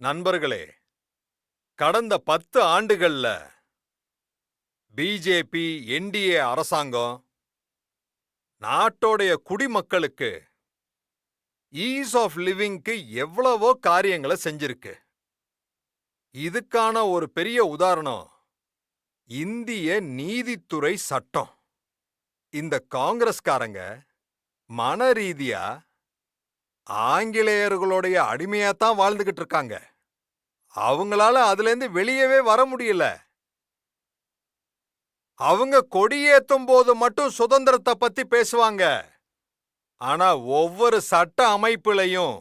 நண்பர்களே, கடந்த 10 ஆண்டுகள்ல பிஜேபி, என்டிஏ அரசாங்கம் நாட்டோடைய குடிமக்களுக்கு ஈஸ் ஆஃப் லிவிங்க்கு எவ்வளவோ காரியங்களை செஞ்சிருக்கு. இதுக்கான ஒரு பெரிய உதாரணம் இந்திய நீதித்துறை சட்டம். இந்த காங்கிரஸ்காரங்க மனரீதியா ஆங்கிலேயர்களுடைய அடிமையாத்தான் வாழ்ந்துகிட்டு இருக்காங்க. அவங்களால அதுல இருந்து வெளியவே வர முடியல. அவங்க கொடியேத்தும் போது மட்டும் சுதந்திரத்தை பத்தி பேசுவாங்க. ஆனா ஒவ்வொரு சட்ட அமைப்புலையும்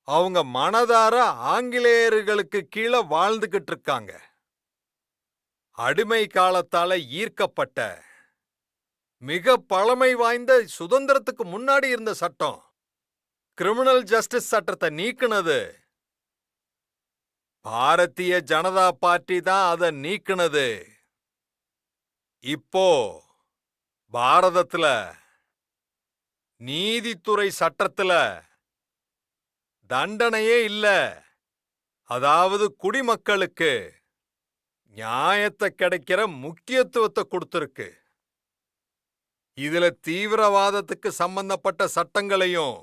அவங்க மனதார ஆங்கிலேயர்களுக்கு கீழே வாழ்ந்துகிட்டு இருக்காங்க. அடிமை காலத்தால ஈர்க்கப்பட்ட மிக பழமை வாய்ந்த சுதந்திரத்துக்கு முன்னாடி இருந்த சட்டம். கிரிமினல் ஜஸ்டிஸ் சட்டத்தை நீக்குனது பாரதிய ஜனதா பார்ட்டி தான் அதை நீக்குனது. இப்போ பாரதத்துல நீதித்துறை சட்டத்துல தண்டனையே இல்ல. அதாவது குடிமக்களுக்கு நியாயத்தை கிடைக்கிற முக்கியத்துவத்தை கொடுத்திருக்கு. இதுல தீவிரவாதத்துக்கு சம்பந்தப்பட்ட சட்டங்களையும்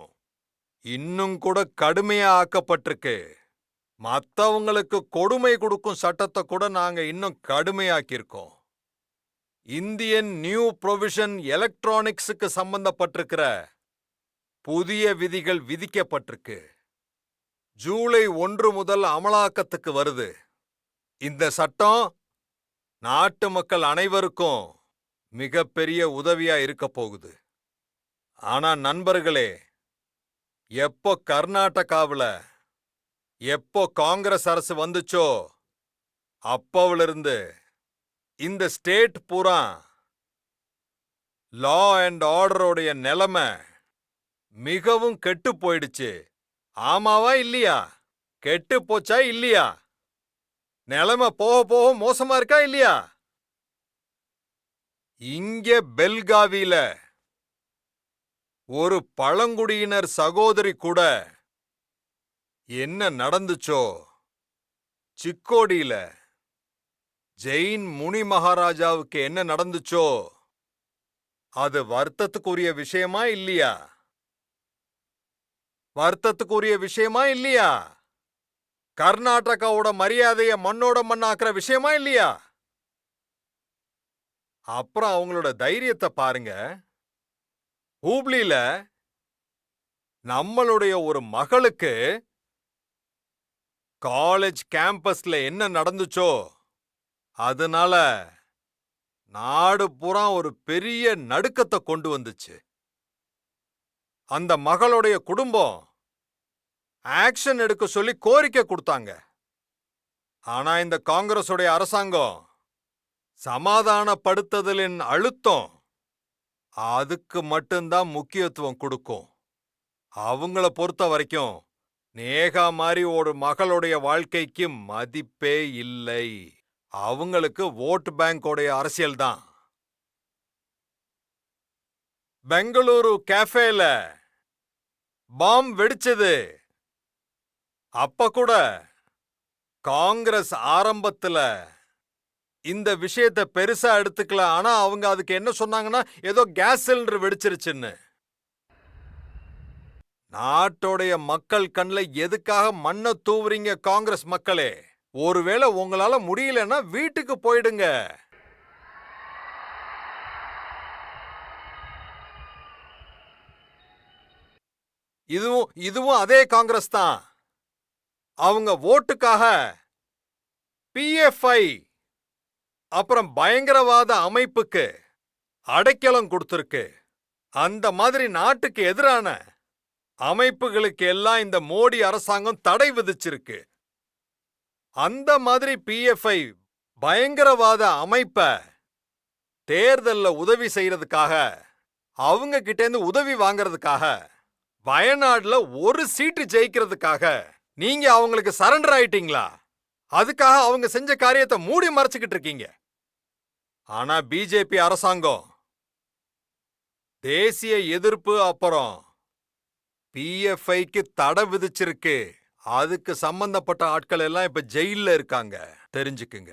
இன்னும் கூட கடுமையா ஆக்கப்பட்டிருக்கு. மத்தவங்களுக்கு கொடுமை கொடுக்கும் சட்டத்தை கூட நாங்க இன்னும் கடுமையாக்கியிருக்கோம். இந்தியன் நியூ ப்ரொவிஷன் எலக்ட்ரானிக்ஸுக்கு சம்பந்தப்பட்டிருக்கிற புதிய விதிகள் விதிக்கப்பட்டிருக்கு. ஜூலை 1 முதல் அமலாக்கத்துக்கு வருது. இந்த சட்டம் நாட்டு மக்கள் அனைவருக்கும் மிகப்பெரிய உதவியா இருக்க போகுது. ஆனா நண்பர்களே, எப்போ கர்நாடகாவுல எப்போ காங்கிரஸ் அரசு வந்துச்சோ அப்பவிலிருந்து இந்த ஸ்டேட் பூரா லா அண்ட் ஆர்டரோடைய நிலைமை மிகவும் கெட்டு போயிடுச்சு. ஆமாவா இல்லையா? கெட்டு போச்சா இல்லையா? நிலைமை போக போக மோசமா இருக்கா இல்லையா? இங்க பெல்காவில ஒரு பழங்குடியினர் சகோதரி கூட என்ன நடந்துச்சோ, சிக்கோடியில ஜெயின் முனி மகாராஜாவுக்கு என்ன நடந்துச்சோ, அது வருத்தத்துக்குரிய விஷயமா இல்லையா? வருத்தத்துக்குரிய விஷயமா இல்லையா? கர்நாடகாவோட மரியாதைய மண்ணோட மண்ணாக்குற விஷயமா இல்லையா? அப்புறம் அவங்களோட தைரியத்தை பாருங்க. ஹூப்ளில நம்மளுடைய ஒரு மகளுக்கு காலேஜ் கேம்பஸ்ல என்ன நடந்துச்சோ, அதனால நாடு பூரா ஒரு பெரிய நடுக்கத்தை கொண்டு வந்துச்சு. அந்த மகளுடைய குடும்பம் ஆக்ஷன் எடுக்க சொல்லி கோரிக்கை கொடுத்தாங்க. ஆனா இந்த காங்கிரஸுடைய அரசாங்கம் சமாதானப்படுத்துதலின் அழுத்தம் அதுக்கு மட்டும்தான் முக்கியத்துவம் கொடுக்கும். அவங்கள பொறுத்த வரைக்கும் நேகா மாதிரி ஒரு மகளுடைய வாழ்க்கைக்கு மதிப்பே இல்லை. அவங்களுக்கு ஓட் பேங்கோடைய அரசியல் தான். பெங்களூரு கேஃபேல பாம் வெடிச்சது. அப்ப கூட காங்கிரஸ் ஆரம்பத்துல இந்த விஷயத்தை பெருசா எடுத்துக்கல. ஆனா அவங்க அதுக்கு என்ன சொன்னாங்கன்னா, ஏதோ கேஸ் சிலிண்டர் வெடிச்சிருச்சுன்னு. நாட்டோடைய மக்கள் கண்ணில் எதுக்காக மண்ணை தூவுறீங்க காங்கிரஸ் மக்களே? ஒருவேளை உங்களால முடியலன்னா வீட்டுக்கு போயிடுங்க. இதுவும் அதே காங்கிரஸ் தான். அவங்க ஓட்டுக்காக PFI அப்புறம் பயங்கரவாத அமைப்புக்கு அடைக்கலம் கொடுத்திருக்கு. அந்த மாதிரி நாட்டுக்கு எதிரான அமைப்புகளுக்கு எல்லாம் இந்த மோடி அரசாங்கம் தடை விதிச்சிருக்கு. அந்த மாதிரி PFI பயங்கரவாத அமைப்ப தேர்தல்ல உதவி செய்யறதுக்காக, அவங்க கிட்ட இருந்து உதவி வாங்கறதுக்காக, வயநாடுல ஒரு சீட்டு ஜெயிக்கிறதுக்காக நீங்க அவங்களுக்கு சரண்டர் ஆயிட்டீங்களா? அதுக்காக அவங்க செஞ்ச காரியத்தை மூடி மறைச்சுக்கிட்டு இருக்கீங்க. ஆனா பிஜேபி அரசாங்கம் தேசிய எதிர்ப்பு அப்புறம் PFIக்கு தடை விதிச்சிருக்கு. அதுக்கு சம்பந்தப்பட்ட ஆட்கள் எல்லாம் இப்ப ஜெயில்ல இருக்காங்க. தெரிஞ்சுக்குங்க.